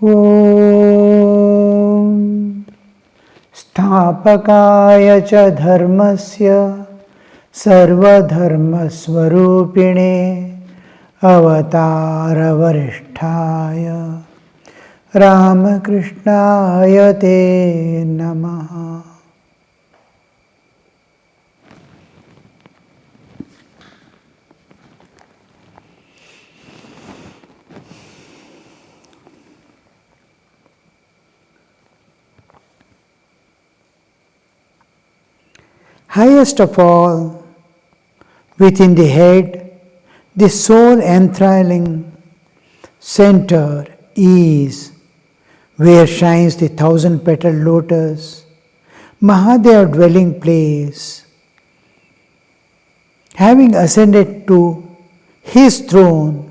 Om Sthapakaya cha dharmasya sarvadharmasvarupine avataravarishthaya Ramakrishnaya te namaha. Highest of all, within the head, the soul enthralling center is where shines the 1,000-petaled lotus, Mahadeva dwelling place. Having ascended to his throne,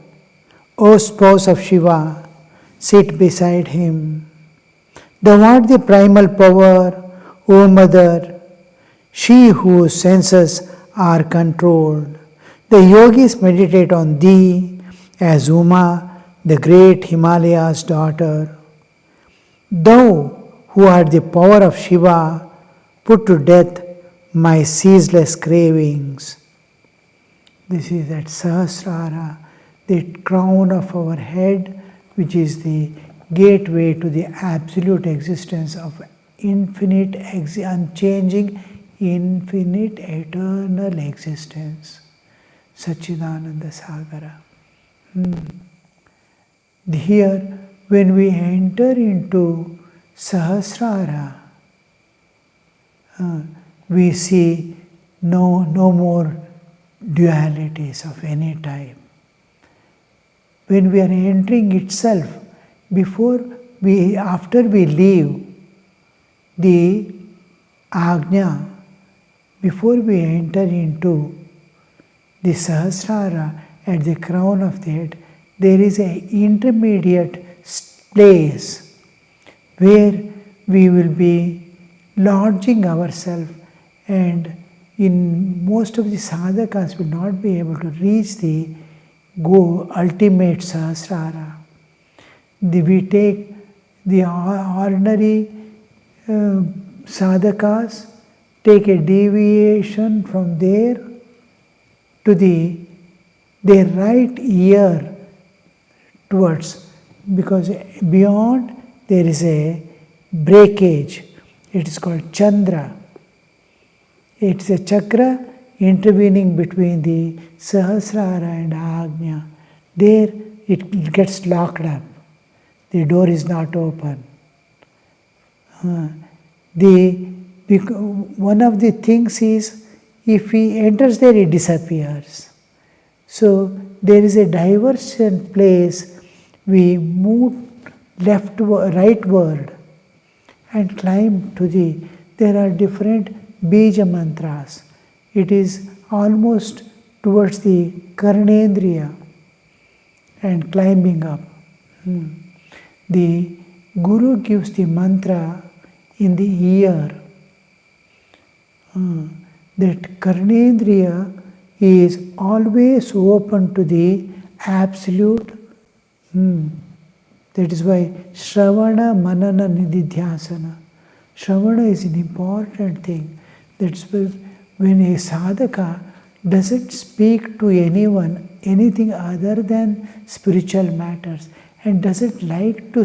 O spouse of Shiva, sit beside him. Thou art the primal power, O mother, she whose senses are controlled. The yogis meditate on thee as Uma, the great Himalaya's daughter. Thou, who art the power of Shiva, put to death my ceaseless cravings. This is that Sahasrara, the crown of our head, which is the gateway to the absolute existence of infinite, unchanging, infinite, eternal existence. Satchidananda Sagara. Here, when we enter into Sahasrara, we see no more dualities of any type. When we are entering itself, after we leave the Ajna, before we enter into the Sahasrara at the crown of the head, there is an intermediate place where we will be lodging ourselves, and in most of the sadhakas will not be able to reach the ultimate Sahasrara. We take the ordinary sadhakas, take a deviation from there to their right ear towards, because beyond there is a breakage. It is called Chandra. It's a chakra intervening between the Sahasrara and Ajna. There it gets locked up. The door is not open. One of the things is, if he enters there, he disappears. So there is a diversion place. We move rightward and climb to there are different bija mantras. It is almost towards the Karnendriya and climbing up. The Guru gives the mantra in the ear. That Karnendriya is always open to the absolute. That is why Shravana, Manana, Nididhyasana. Shravana is an important thing. That's why when a sadhaka doesn't speak to anyone anything other than spiritual matters, and doesn't like to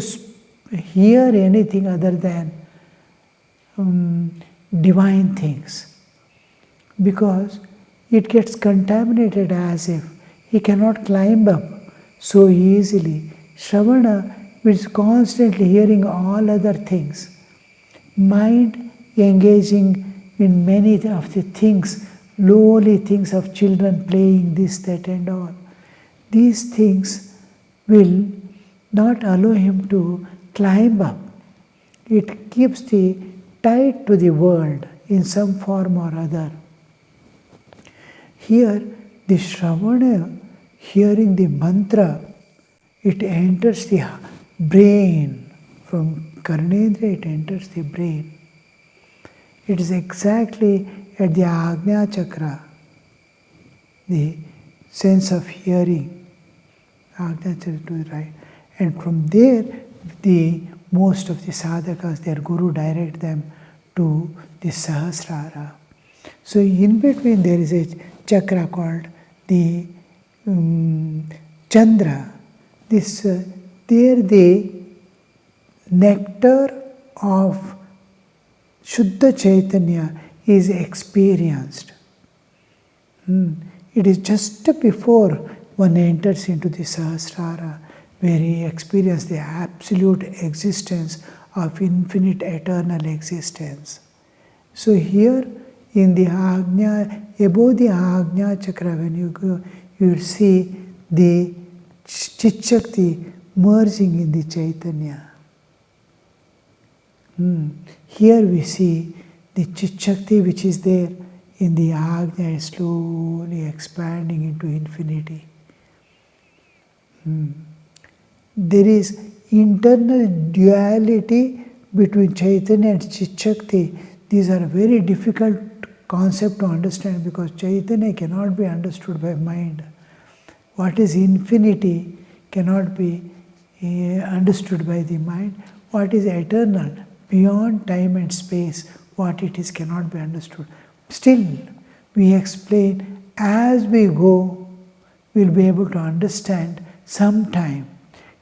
hear anything other than divine things, because it gets contaminated as if he cannot climb up so easily. Shravana is constantly hearing all other things. Mind engaging in many of the things, lowly things of children playing this, that and all. These things will not allow him to climb up. It keeps the tied to the world in some form or other. Here, the Shravana, hearing the mantra, it enters the brain. From Karnendriya, it enters the brain. It is exactly at the Ajna Chakra, the sense of hearing. Ajna Chakra to the right. And from there, most of the sadhakas, their guru direct them to the Sahasrara. So in between there is a chakra called the Chandra. There the nectar of Shuddha Chaitanya is experienced. It is just before one enters into the Sahasrara where he experiences the absolute existence of infinite eternal existence. So here in the Ajna, above the Ajna Chakra, when you go, you will see the Chit-Shakti merging in the Chaitanya. Here we see the Chit-Shakti which is there in the Ajna is slowly expanding into infinity. There is internal duality between Chaitanya and Chit-Shakti. These are very difficult concept to understand because Chaitanya cannot be understood by mind. What is infinity cannot be understood by the mind. What is eternal, beyond time and space, what it is cannot be understood. Still, we explain as we go, we'll be able to understand sometime.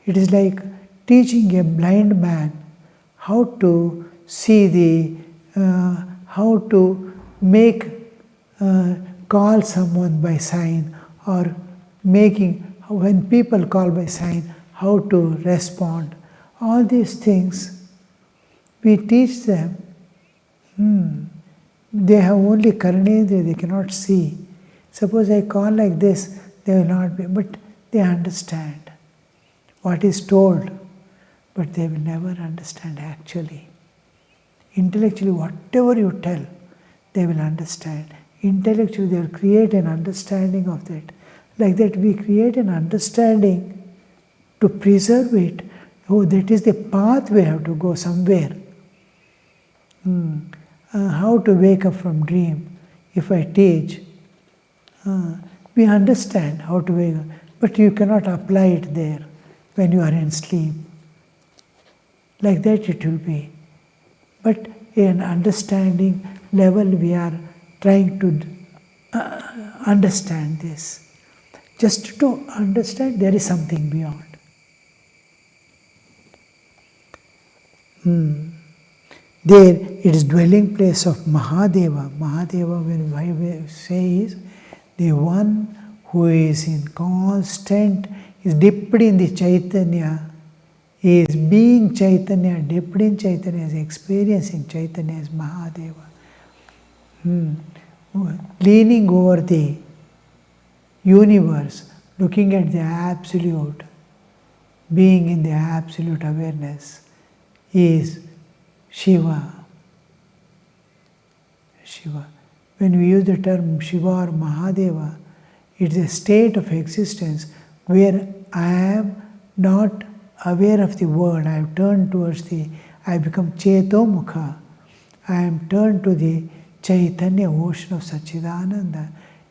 It is like teaching a blind man how to see how to call someone by sign, or when people call by sign, how to respond. All these things, we teach them. They have only Karnendriya, they cannot see. Suppose I call like this, they will not be, but they understand what is told, but they will never understand actually. Intellectually, whatever you tell, they will understand. Intellectually, they will create an understanding of that. Like that, we create an understanding to preserve it. Oh, that is the path we have to go somewhere. How to wake up from dream. If I teach, we understand how to wake up, but you cannot apply it there when you are in sleep. Like that it will be. But in understanding level, we are trying to understand this. Just to understand there is something beyond. There it is dwelling place of Mahadeva. Mahadeva, when I say, is the one who is in constant, is dipped in the Chaitanya, is being Chaitanya, dipped in Chaitanya, is experiencing Chaitanya as Mahadeva. Leaning over the universe, looking at the Absolute, being in the Absolute awareness, is Shiva. Shiva. When we use the term Shiva or Mahadeva, it's a state of existence where I am not aware of the world. I have turned towards I become Chetomukha. I am turned to the Chaitanya ocean of Satchidananda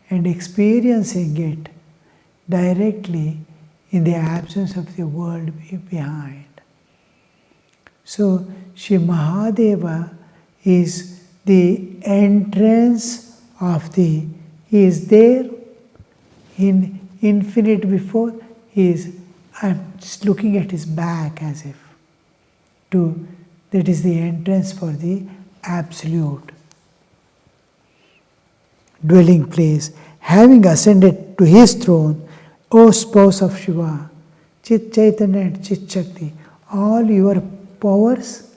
and experiencing it directly in the absence of the world behind. So, Shri Mahadeva is the entrance of he is there in infinite before, I'm just looking at his back as if that is the entrance for the Absolute dwelling place. Having ascended to his throne, O spouse of Shiva, Chit Chaitanya and Chit Shakti, all your powers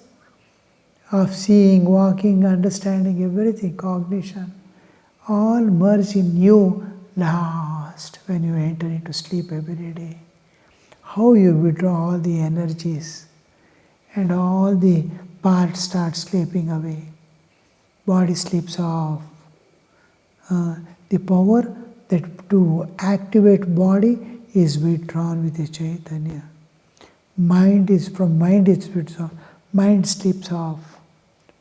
of seeing, walking, understanding, everything, cognition, all merge in you last when you enter into sleep every day. How you withdraw all the energies and all the parts start slipping away. Body slips off. The power that to activate body is withdrawn with the Chaitanya. Mind is withdrawn. Mind slips off.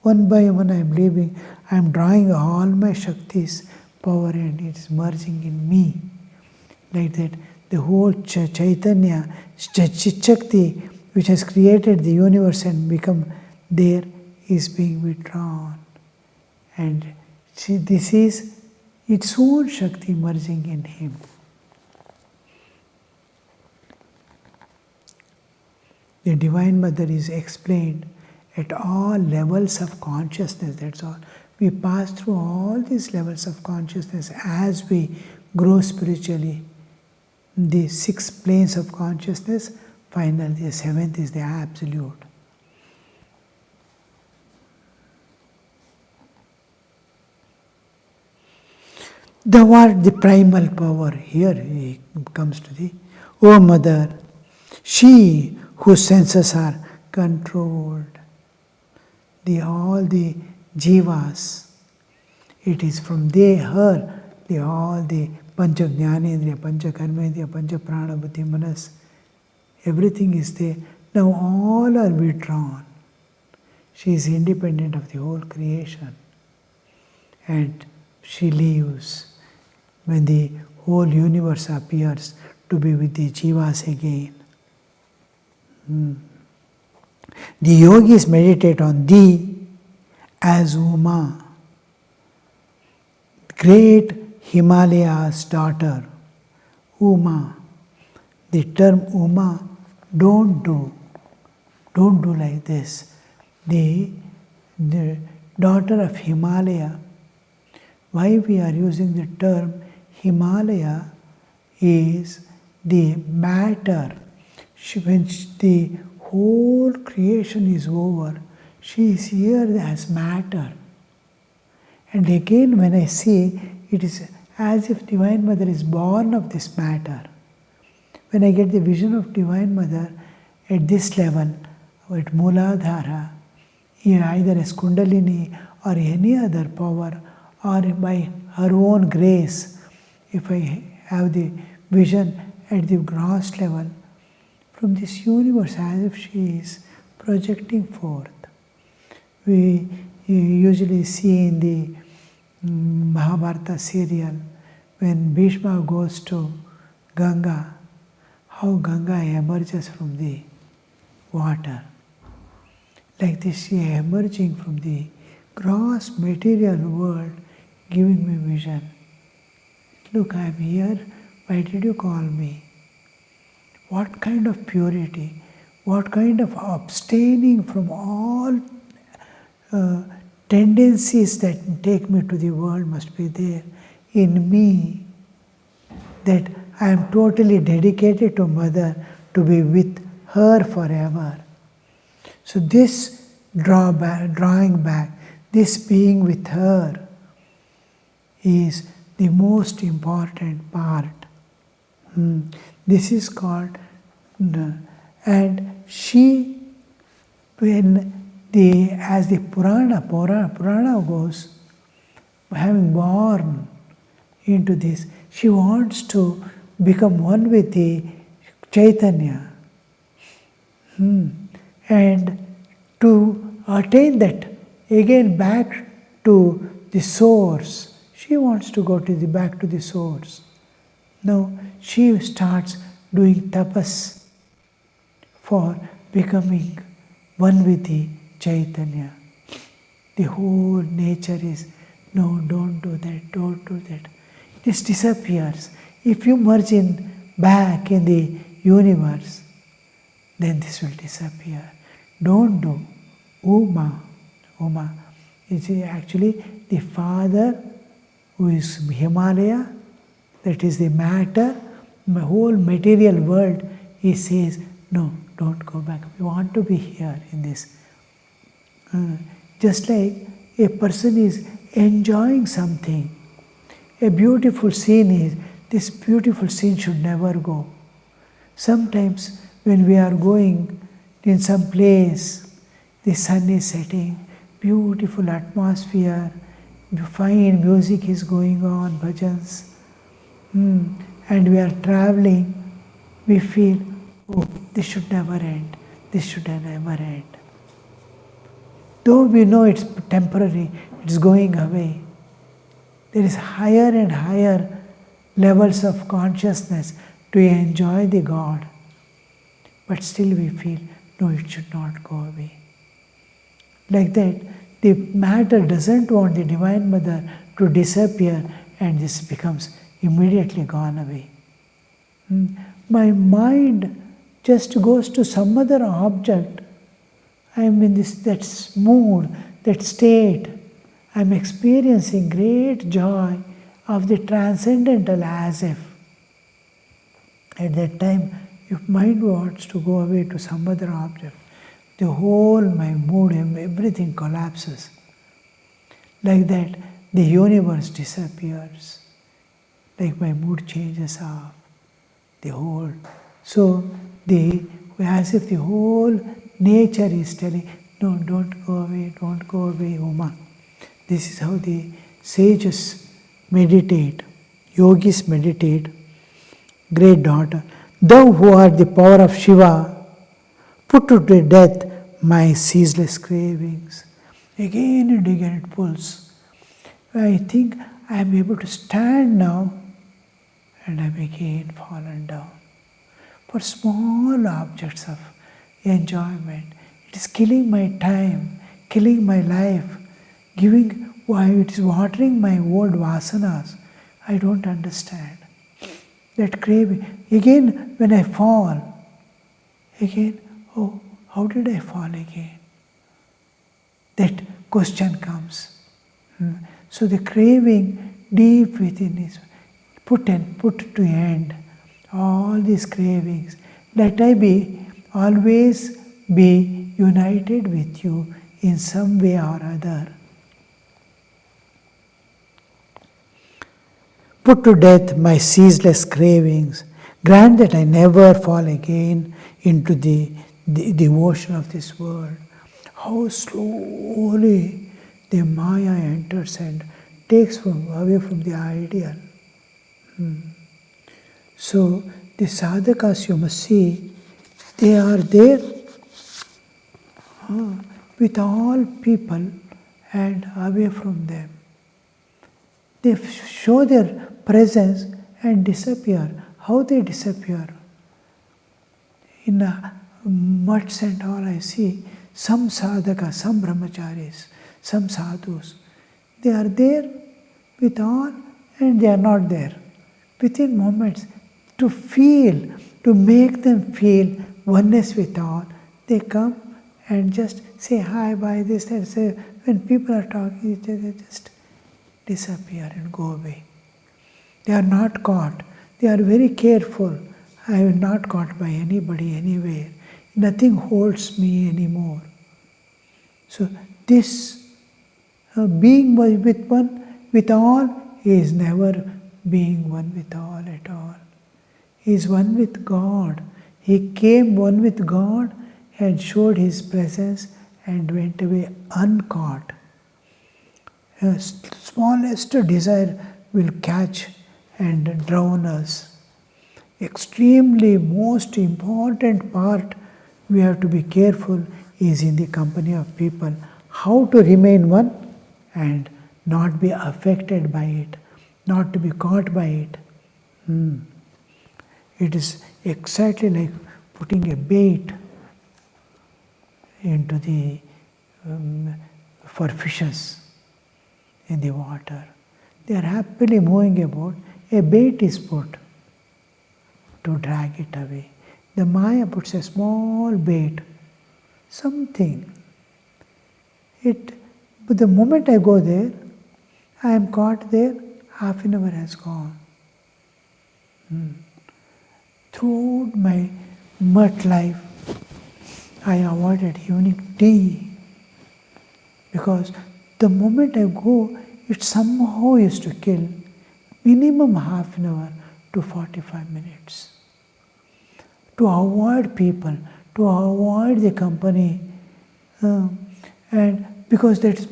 One by one I am leaving. I am drawing all my Shakti's power and it is merging in me. Like that, the whole Chaitanya, Chit-Shakti which has created the universe and become there, is being withdrawn. And this is its own Shakti merging in him. The Divine Mother is explained at all levels of consciousness, that's all. We pass through all these levels of consciousness as we grow spiritually. The 6 planes of consciousness, finally the 7th is the Absolute. Thou art the primal power. Here he comes to the, O Mother, she whose senses are controlled. All the jivas, it is from her, all the pancha jnanendriya, pancha karmendriya, pancha prana, buddhi, manas, everything is there. Now all are withdrawn. She is independent of the whole creation. And she leaves when the whole universe appears to be with the jivas again. The yogis meditate on thee as Uma, great Himalaya's daughter. Uma. The term Uma, don't do like this. The daughter of Himalaya. Why we are using the term Himalaya is the matter. When the whole creation is over, she is here as matter. And again when I see, it is as if Divine Mother is born of this matter. When I get the vision of Divine Mother at this level, at Mooladhara, either as Kundalini or any other power, or by her own grace, if I have the vision at the gross level, from this universe as if she is projecting forth. We usually see in the Mahabharata serial, when Bhishma goes to Ganga, how Ganga emerges from the water. Like this, she is emerging from the gross material world, giving me vision. Look, I am here. Why did you call me? What kind of purity, what kind of abstaining from all tendencies that take me to the world must be there in me, that I am totally dedicated to Mother, to be with her forever. So this drawing back, this being with her is the most important part. This is called, and she, as the Purana goes, having born into this, she wants to become one with the Chaitanya. And to attain that, again back to the source, she wants to go back to the source. Now she starts doing tapas for becoming one with the Chaitanya. The whole nature is, no, don't do that, don't do that. This disappears. If you merge back in the universe, then this will disappear. Don't do. Uma is actually the Father who is Himalaya, that is the matter, the whole material world. He says, no, don't go back. We want to be here in this. Just like a person is enjoying something. A beautiful scene is, this beautiful scene should never go. Sometimes when we are going in some place, the sun is setting, beautiful atmosphere, fine music is going on, bhajans, and we are traveling, we feel, oh, this should never end, this should never end. Though we know it's temporary, it's going away, there is higher and higher levels of consciousness to enjoy the God. But still we feel, no, it should not go away. Like that, the matter doesn't want the Divine Mother to disappear, and this becomes immediately gone away. My mind just goes to some other object. I am in that mood, that state. I am experiencing great joy of the transcendental as if. At that time, if mind wants to go away to some other object, the whole my mood, everything collapses. Like that, the universe disappears. Like my mood changes off. The whole. So, as if the whole nature is telling, no, don't go away, Uma. This is how the sages meditate, yogis meditate. Great daughter, thou who art the power of Shiva, put to death my ceaseless cravings. Again and again it pulls. I think I am able to stand now, and I am again fallen down. For small objects of enjoyment, it is killing my time, killing my life, it is watering my old vasanas. I don't understand. That craving. Again, when I fall, again, oh, how did I fall again? That question comes. So the craving deep within is put to end. All these cravings. Let I always be united with you in some way or other. Put to death my ceaseless cravings. Grant that I never fall again into the ocean of this world. How slowly the Maya enters and takes away from the ideal. So the sadhakas, you must see, they are there with all people and away from them. They show their presence and disappear. How they disappear? In mutts and all I see, some sadhakas, some brahmacharis, some sadhus, they are there with all and they are not there. Within moments, to make them feel oneness with all, they come and just say hi, bye, this, and say, when people are talking, they just disappear and go away. They are not caught. They are very careful. I am not caught by anybody anywhere. Nothing holds me anymore. So this being with one, with all, is never being one with all at all. He is one with God. He came one with God and showed his presence and went away uncaught. Smallest desire will catch and drown us. Extremely most important part we have to be careful is in the company of people. How to remain one and not be affected by it, not to be caught by it. It is exactly like putting a bait into the for fishes in the water. They are happily moving about. A bait is put to drag it away. The Maya puts a small bait, something. But the moment I go there, I am caught there, half an hour has gone. Throughout my mutt life, I avoided evening tea because the moment I go, it somehow is to kill minimum half an hour to 45 minutes. To avoid people, to avoid the company, and because that is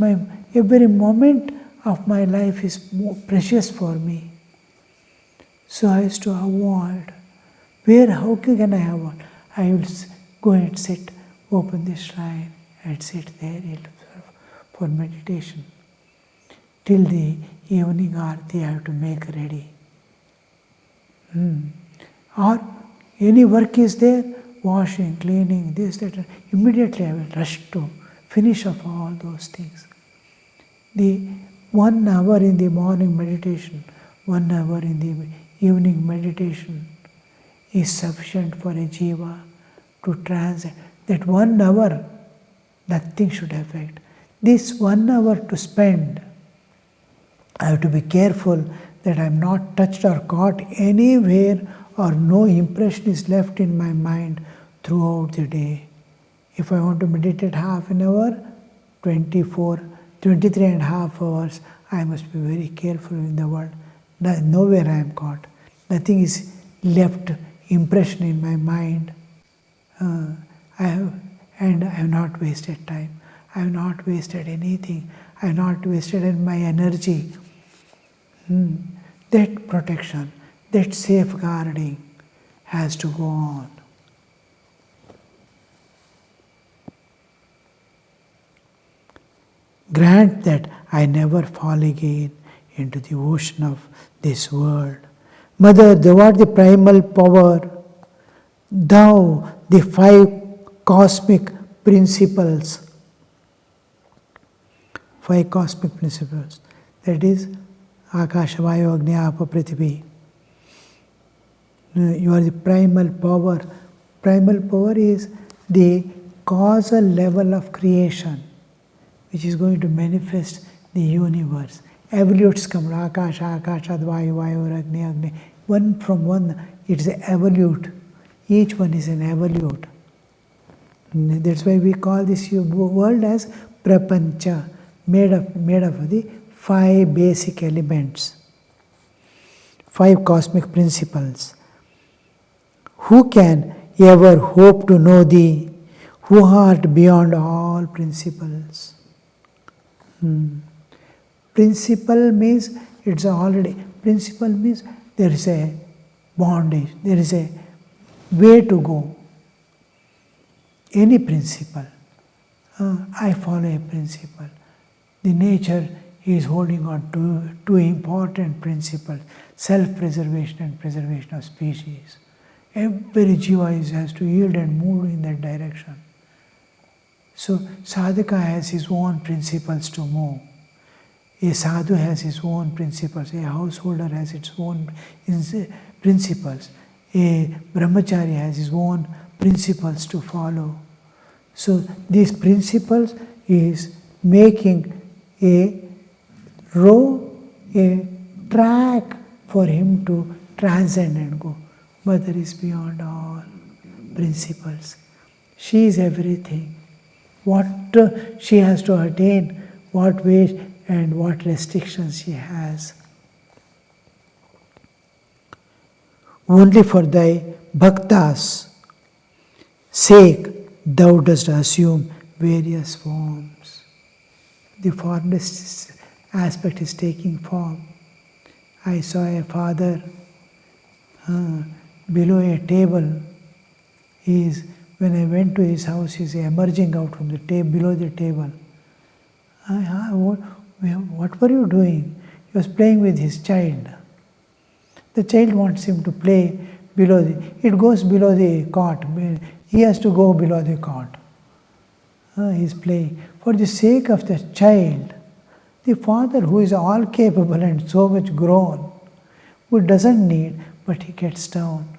every moment of my life is more precious for me. So I used to avoid. How can I avoid? I will go and sit, open the shrine and sit there for meditation. Till the evening arati I have to make ready. Or any work is there, washing, cleaning, this, that, and immediately I will rush to finish up all those things. The 1 hour in the morning meditation, 1 hour in the evening meditation is sufficient for a jiva to transit. That 1 hour, nothing should affect. This 1 hour to spend, I have to be careful that I am not touched or caught anywhere or no impression is left in my mind throughout the day. If I want to meditate half an hour, 23 and a half hours, I must be very careful in the world. Nowhere I am caught. Nothing is left impression in my mind. I have not wasted time. I have not wasted anything. I have not wasted my energy. That protection, that safeguarding has to go on. Grant that I never fall again into the ocean of this world. Mother, thou art the primal power. Thou, the 5 cosmic principles. 5 cosmic principles. That is, Akasha, Vayu, Agni, Apa, Prithvi. You are the primal power. Primal power is the causal level of creation, which is going to manifest the universe. Evolutes come, Akasha, Akasha, Vayu, Vayu, Agni, Agni. One from one, it is an evolute. Each one is an evolute. That's why we call this world as Prapancha, made of the 5 basic elements, 5 cosmic principles. Who can ever hope to know thee, who art beyond all principles? Principle means it's already, principle means there is a bondage, there is a way to go. Any principle. I follow a principle. The nature is holding on to 2 important principles, self-preservation and preservation of species. Every jiva has to yield and move in that direction. So sadhaka has his own principles to move. A sadhu has his own principles. A householder has its own principles. A brahmachari has his own principles to follow. So these principles is making a row, a track for him to transcend and go. Mother is beyond all principles. She is everything. What she has to attain, what way and what restrictions she has. Only for thy bhaktas' sake thou dost assume various forms. The formless aspect is taking form. I saw a father below a table. When I went to his house, he is emerging out from the below the table. What were you doing? He was playing with his child. The child wants him to play below it goes below the cot. He has to go below the cot. He is playing. For the sake of the child, the father who is all capable and so much grown, who doesn't need, but he gets down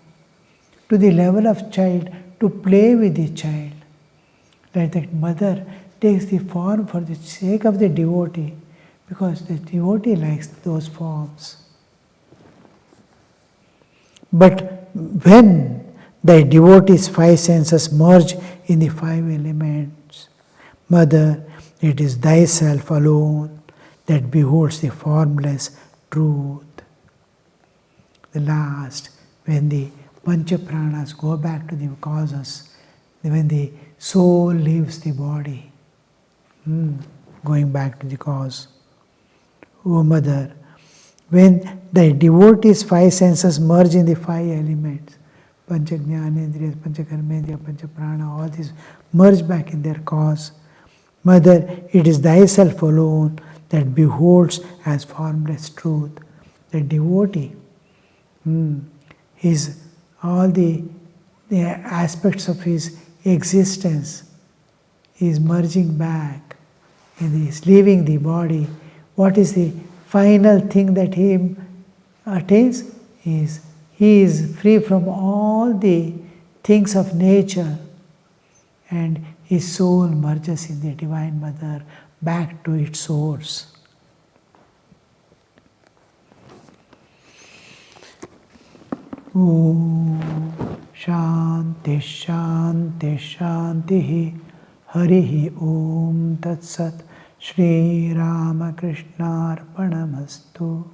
to the level of child to play with the child. Like that mother takes the form for the sake of the devotee, because the devotee likes those forms. But when thy devotee's 5 senses merge in the 5 elements, Mother, it is thyself alone that beholds the formless truth. The last, when the Pancha Pranas go back to the causes, when the soul leaves the body, going back to the cause. O Mother, when thy devotee's 5 senses merge in the 5 elements, Pancha Jnanendriya, Pancha Karmendriya, Pancha Prana, all these merge back in their cause. Mother, it is thyself alone that beholds as formless truth. The devotee is all the the aspects of his existence. He is merging back and he is leaving the body. What is the final thing that he attains? He is free from all the things of nature, and his soul merges in the Divine Mother back to its source. Om Shanti Shanti Shanti Harihi Om Tat Sat Shri Ramakrishna Arpanamastu.